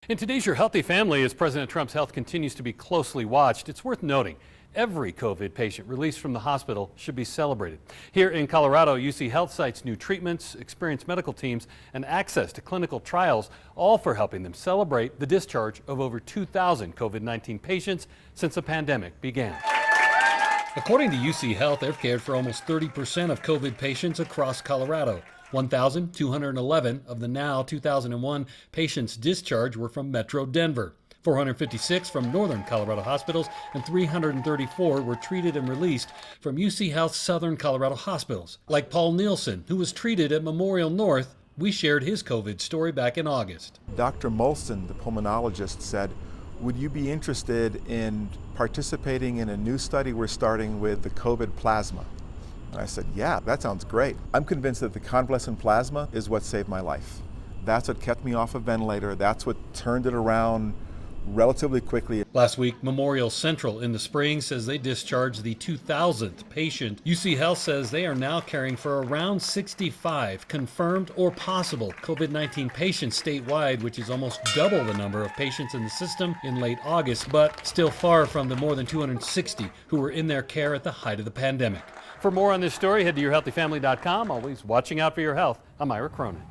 In today's Your Healthy Family, as President Trump's health continues to be closely watched, it's worth noting every COVID patient released from the hospital should be celebrated. Here in Colorado, UCHealth cites new treatments, experienced medical teams, and access to clinical trials, all for helping them celebrate the discharge of over 2,000 COVID-19 patients since the pandemic began. According to UCHealth, they've cared for almost 30% of COVID patients across Colorado. 1,211 of the now 2,001 patients discharged were from Metro Denver. 456 from northern Colorado hospitals and 334 were treated and released from UCHealth Southern Colorado hospitals. Like Paul Nielsen, who was treated at Memorial North. We shared his COVID story back in August. Dr. Molson, the pulmonologist, said, "Would you be interested in participating in a new study we're starting with the COVID plasma?" And I said, "Yeah, that sounds great." I'm convinced that the convalescent plasma is what saved my life. That's what kept me off a ventilator. That's what turned it around relatively quickly. Last week, Memorial Central in the Springs says they discharged the 2,000th patient. UCHealth says they are now caring for around 65 confirmed or possible COVID-19 patients statewide, which is almost double the number of patients in the system in late August, but still far from the more than 260 who were in their care at the height of the pandemic. For more on this story, head to yourhealthyfamily.com. Always watching out for your health. I'm Ira Cronin.